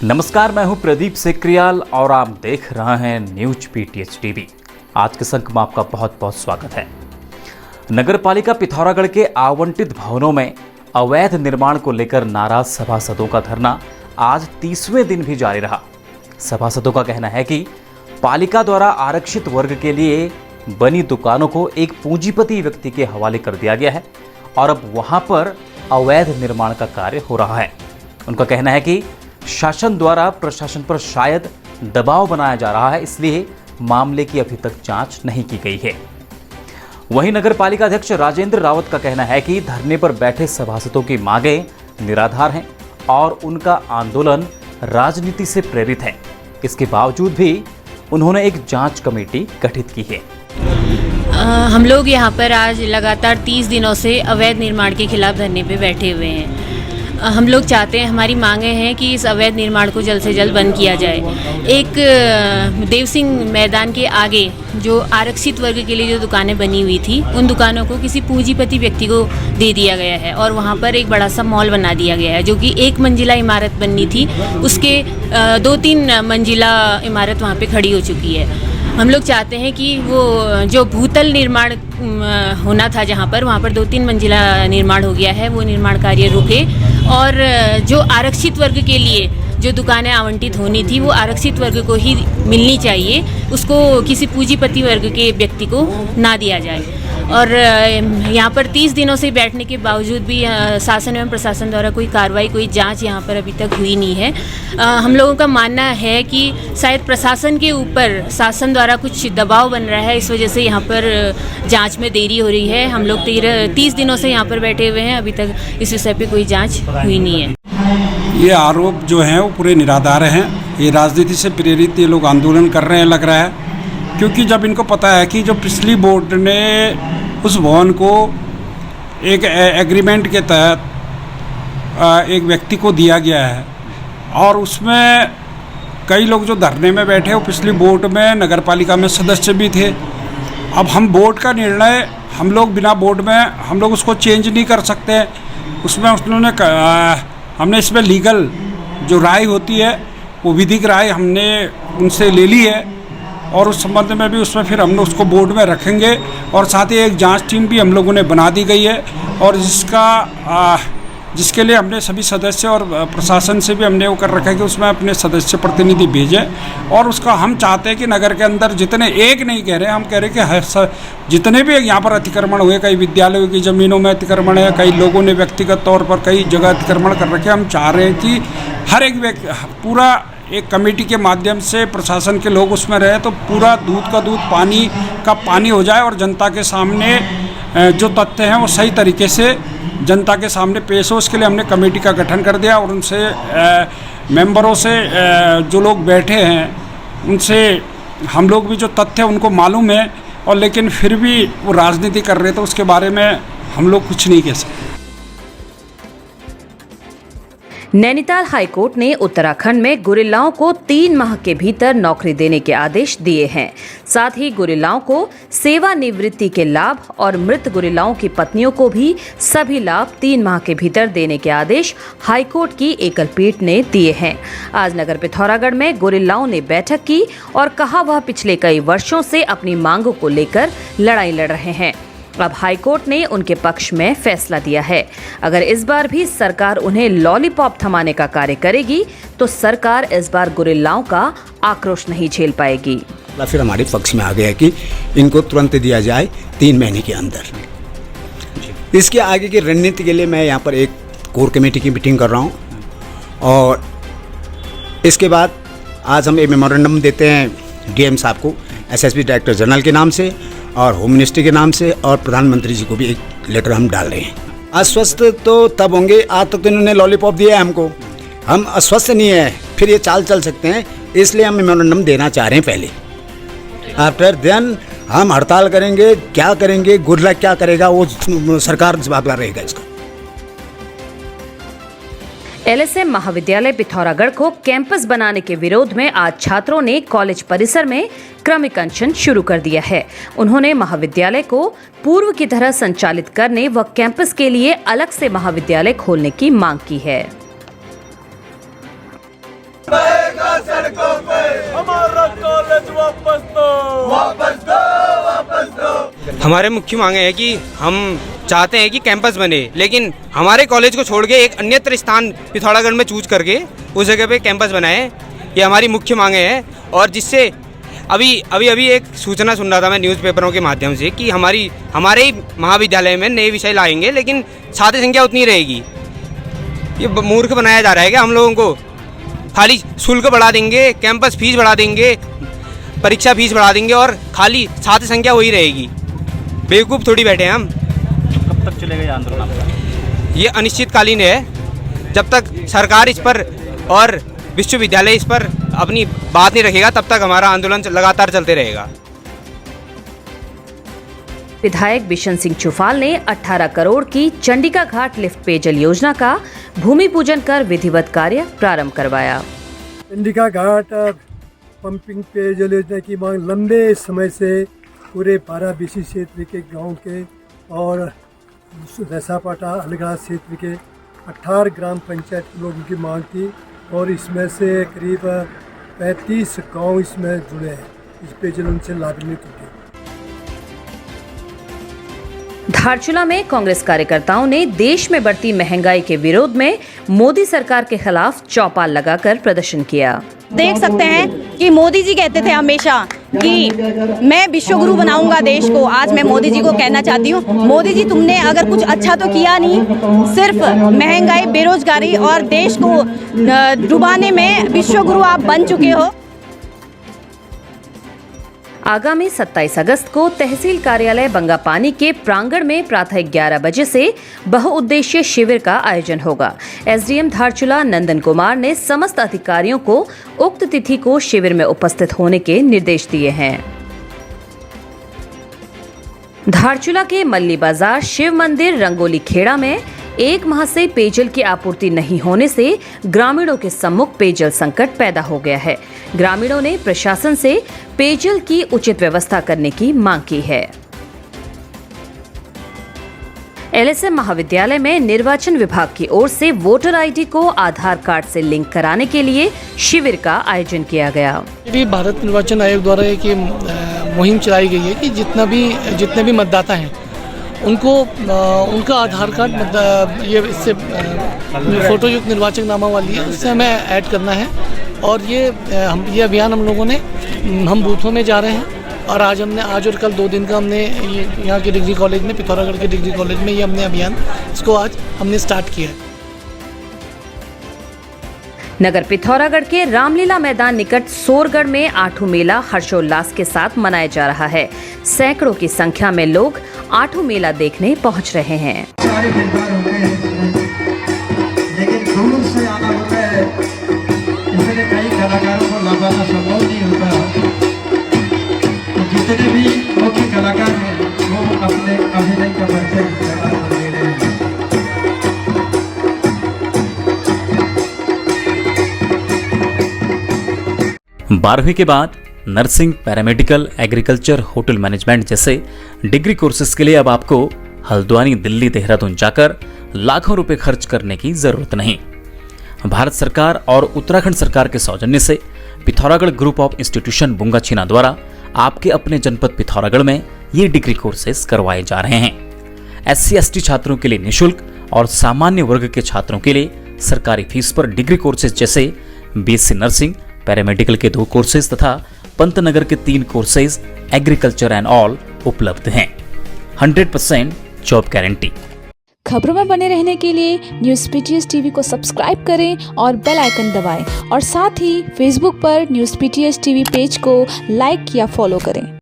नमस्कार, मैं हूं प्रदीप सेक्रियाल और आप देख रहे हैं न्यूज पीटीएच टीवी। आज के संक में आपका बहुत बहुत स्वागत है। नगरपालिका पिथौरागढ़ के आवंटित भवनों में अवैध निर्माण को लेकर नाराज सभासदों का धरना आज 30वें दिन भी जारी रहा। सभासदों का कहना है कि पालिका द्वारा आरक्षित वर्ग के लिए बनी दुकानों को एक पूंजीपति व्यक्ति के हवाले कर दिया गया है और अब वहां पर अवैध निर्माण का कार्य हो रहा है। उनका कहना है कि शासन द्वारा प्रशासन पर शायद दबाव बनाया जा रहा है, इसलिए मामले की अभी तक जांच नहीं की गई है। वहीं नगर पालिका अध्यक्ष राजेंद्र रावत का कहना है कि धरने पर बैठे सभासदों की मांगें निराधार हैं और उनका आंदोलन राजनीति से प्रेरित है। इसके बावजूद भी उन्होंने एक जांच कमेटी गठित की है। हम लोग यहाँ पर आज लगातार 30 दिनों से अवैध निर्माण के खिलाफ धरने पे बैठे हुए हैं। हम लोग चाहते हैं, हमारी मांगें हैं कि इस अवैध निर्माण को जल्द से जल्द बंद किया जाए। एक देव सिंह मैदान के आगे जो आरक्षित वर्ग के लिए जो दुकानें बनी हुई थी, उन दुकानों को किसी पूंजीपति व्यक्ति को दे दिया गया है और वहाँ पर एक बड़ा सा मॉल बना दिया गया है, जो कि 1 मंजिला इमारत बननी थी, उसके 2-3 मंजिला इमारत वहाँ पे खड़ी हो चुकी है। हम लोग चाहते हैं कि वो जो भूतल निर्माण होना था जहाँ पर, वहाँ पर 2-3 मंजिला निर्माण हो गया है, वो निर्माण कार्य रुके और जो आरक्षित वर्ग के लिए जो दुकानें आवंटित होनी थी वो आरक्षित वर्ग को ही मिलनी चाहिए, उसको किसी पूंजीपति वर्ग के व्यक्ति को ना दिया जाए। और यहाँ पर 30 दिनों से बैठने के बावजूद भी शासन एवं प्रशासन द्वारा कोई कार्रवाई, कोई जांच यहाँ पर अभी तक हुई नहीं है। हम लोगों का मानना है कि शायद प्रशासन के ऊपर शासन द्वारा कुछ दबाव बन रहा है, इस वजह से यहाँ पर जांच में देरी हो रही है। हम लोग 30 दिनों से यहाँ पर बैठे हुए हैं, अभी तक इस विषय पर कोई जाँच हुई नहीं है। ये आरोप जो हैं वो पूरे निराधार हैं। ये राजनीति से प्रेरित ये लोग आंदोलन कर रहे हैं, लग रहा है, क्योंकि जब इनको पता है कि जो पिछली बोर्ड ने उस भवन को एक एग्रीमेंट के तहत एक व्यक्ति को दिया गया है और उसमें कई लोग जो धरने में बैठे वो पिछली बोर्ड में नगरपालिका में सदस्य भी थे। अब हम बोर्ड का निर्णय हम लोग बिना बोर्ड में हम लोग उसको चेंज नहीं कर सकते। उसमें हमने इसमें लीगल जो राय होती है वो विधिक राय हमने उनसे ले ली है और उस संबंध में भी उसमें फिर हम लोग उसको बोर्ड में रखेंगे और साथ ही एक जांच टीम भी हम लोगों ने बना दी गई है और जिसके लिए हमने सभी सदस्य और प्रशासन से भी हमने वो कर रखा है कि उसमें अपने सदस्य प्रतिनिधि भेजें। और उसका हम चाहते हैं कि नगर के अंदर जितने, एक नहीं कह रहे, हम कह रहे हैं कि जितने भी यहाँ पर अतिक्रमण हुए, कई विद्यालयों की ज़मीनों में अतिक्रमण है, कई लोगों ने व्यक्तिगत तौर पर कई जगह अतिक्रमण कर रखे। हम चाह रहे हैं कि हर एक व्यक्ति, पूरा एक कमेटी के माध्यम से प्रशासन के लोग उसमें रहे तो पूरा दूध का दूध, पानी का पानी हो जाए और जनता के सामने जो तथ्य हैं वो सही तरीके से जनता के सामने पेश हो। उसके लिए हमने कमेटी का गठन कर दिया और उनसे मेंबरों से जो लोग बैठे हैं उनसे हम लोग भी जो तथ्य उनको मालूम है और लेकिन फिर भी वो राजनीति कर रहे थे, उसके बारे में हम लोग कुछ नहीं कह सकते। नैनीताल हाईकोर्ट ने उत्तराखंड में गुरिल्लाओं को 3 माह के भीतर नौकरी देने के आदेश दिए हैं। साथ ही गुरिल्लाओं को सेवानिवृत्ति के लाभ और मृत गुरिल्लाओं की पत्नियों को भी सभी लाभ 3 माह के भीतर देने के आदेश हाईकोर्ट की एकल पीठ ने दिए हैं। आज नगर पिथौरागढ़ में गुरिल्लाओं ने बैठक की और कहा वह पिछले कई वर्षों से अपनी मांगों को लेकर लड़ाई लड़ रहे हैं। अब हाईकोर्ट ने उनके पक्ष में फैसला दिया है। अगर इस बार भी सरकार उन्हें लॉलीपॉप थमाने का कार्य करेगी तो सरकार इस बार गुरिल्लाओं का आक्रोश नहीं झेल पाएगी। फिर हमारे पक्ष में आ गया कि इनको तुरंत दिया जाए 3 महीने के अंदर। इसके आगे की रणनीति के लिए मैं यहाँ पर एक कोर कमेटी की मीटिंग कर रहा हूँ और इसके बाद आज हम एक मेमोरेंडम देते हैं डीएम साहब को, एसएसपी डायरेक्टर जनरल के नाम से और होम मिनिस्ट्री के नाम से, और प्रधानमंत्री जी को भी एक लेटर हम डाल रहे हैं। अस्वस्थ तो तब होंगे, आज तक तो इन्होंने लॉलीपॉप दिया है हमको, हम अस्वस्थ नहीं है, फिर ये चाल चल सकते हैं, इसलिए हम मेमोरेंडम देना चाह रहे हैं पहले। आफ्टर देन हम हड़ताल करेंगे, क्या करेंगे, गुरिल्ला क्या करेगा वो सरकार जवाबदार रहेगा इसका। एलएसएम महाविद्यालय पिथौरागढ़ को कैंपस बनाने के विरोध में आज छात्रों ने कॉलेज परिसर में क्रमिक अनशन शुरू कर दिया है। उन्होंने महाविद्यालय को पूर्व की तरह संचालित करने व कैंपस के लिए अलग से महाविद्यालय खोलने की मांग की है। हमारे मुख्य मांगे है कि हम चाहते हैं कि कैंपस बने, लेकिन हमारे कॉलेज को छोड़ के एक अन्यत्र स्थान पिथौरागढ़ में चूज करके उस जगह पे कैंपस बनाए। ये हमारी मुख्य मांगे हैं। और जिससे अभी एक सूचना सुन रहा था मैं न्यूज़पेपरों के माध्यम से कि हमारे ही महाविद्यालय में नए विषय लाएंगे, लेकिन छात्र संख्या उतनी रहेगी। ये मूर्ख बनाया जा रहा है कि हम लोगों को खाली शुल्क बढ़ा देंगे, कैंपस फीस बढ़ा देंगे, परीक्षा फीस बढ़ा देंगे और खाली छात्र संख्या वही रहेगी। बेवकूफ़ थोड़ी बैठे हैं हम। कब तक चलेगा ये आंदोलन आपका? ये अनिश्चितकालीन है। जब तक सरकार इस पर और विश्वविद्यालय इस पर अपनी बात नहीं रखेगा, तब तक हमारा आंदोलन लगातार चलते रहेगा। विधायक बिशन सिंह चुफाल ने 18 करोड़ की चंडिका घाट लिफ्ट पेयजल योजना का भूमि पूजन कर विधिवत कार्य प्रारंभ करवाया। चंडिका घाट पंपिंग पेयजल योजना की मांग लंबे समय से पूरे 12BC क्षेत्र के गांव के और रसापाटा अलगड़ा क्षेत्र के 18 ग्राम पंचायत लोगों की मांग थी और इसमें से करीब 35 गांव इसमें जुड़े हैं। इस पेयजल उनसे लाभान्वित होंगे। धारचूला में कांग्रेस कार्यकर्ताओं ने देश में बढ़ती महंगाई के विरोध में मोदी सरकार के खिलाफ चौपाल लगाकर प्रदर्शन किया। देख सकते हैं कि मोदी जी कहते थे हमेशा कि मैं विश्वगुरु बनाऊंगा देश को। आज मैं मोदी जी को कहना चाहती हूँ, मोदी जी तुमने अगर कुछ अच्छा तो किया नहीं, सिर्फ महंगाई, बेरोजगारी और देश को डुबाने में विश्वगुरु आप बन चुके हो। आगामी 27 अगस्त को तहसील कार्यालय बंगापानी के प्रांगण में प्रातः 11 बजे से बहुउद्देशीय शिविर का आयोजन होगा। एसडीएम धारचूला नंदन कुमार ने समस्त अधिकारियों को उक्त तिथि को शिविर में उपस्थित होने के निर्देश दिए हैं। धारचूला के मल्ली बाजार शिव मंदिर रंगोली खेड़ा में 1 माह से पेयजल की आपूर्ति नहीं होने से ग्रामीणों के सम्मुख पेयजल संकट पैदा हो गया है। ग्रामीणों ने प्रशासन से पेयजल की उचित व्यवस्था करने की मांग की है। एलएसएम महाविद्यालय में निर्वाचन विभाग की ओर से वोटर आईडी को आधार कार्ड से लिंक कराने के लिए शिविर का आयोजन किया गया। भारत निर्वाचन आयोग द्वारा एक मुहिम चलाई गई है कि जितने भी मतदाता हैं उनको उनका आधार कार्ड ये इससे फोटोयुक्त निर्वाचक नामा वाली है, उससे हमें ऐड करना है। और ये अभियान हम बूथों में जा रहे हैं और आज और कल 2 दिन का हमने यहाँ के डिग्री कॉलेज में, पिथौरागढ़ के डिग्री कॉलेज में ये हमने अभियान इसको आज हमने स्टार्ट किया है। नगर पिथौरागढ़ के रामलीला मैदान निकट सोरगढ़ में आठू मेला हर्षोल्लास के साथ मनाया जा रहा है। सैकड़ों की संख्या में लोग आठू मेला देखने पहुंच रहे हैं। लेकिन दूर से आना होता है, इसलिए कई कलाकारों को लाभाना संभव नहीं होता। तो जितने भी मुख्य कलाकार हैं वो अपने अभिनय का परिचय दे रहे हैं। 12वीं के बाद nursing, paramedical, agriculture, hotel management जैसे डिग्री कोर्सेज के लिए अब आपको हल्द्वानी, दिल्ली, देहरादून जाकर लाखों रुपए खर्च करने की जरूरत नहीं। भारत सरकार और उत्तराखंड सरकार के सौजन्य से पिथौरागढ़ ग्रुप ऑफ इंस्टीट्यूशन बुंगाछीना द्वारा आपके अपने जनपद पिथौरागढ़ में ये डिग्री कोर्सेज करवाए जा रहे हैं। SC/ST छात्रों के लिए निःशुल्क और सामान्य वर्ग के छात्रों के लिए सरकारी फीस पर डिग्री कोर्सेज जैसे BSc नर्सिंग, पैरामेडिकल के 2 कोर्सेज तथा पंतनगर के 3 कोर्सेज, एग्रीकल्चर एंड ऑल उपलब्ध हैं। 100% जॉब गारंटी। खबरों में बने रहने के लिए न्यूज़ PTS TV को सब्सक्राइब करें और बेल आइकन दबाएं और साथ ही फेसबुक पर न्यूज़ PTS TV पेज को लाइक या फॉलो करें।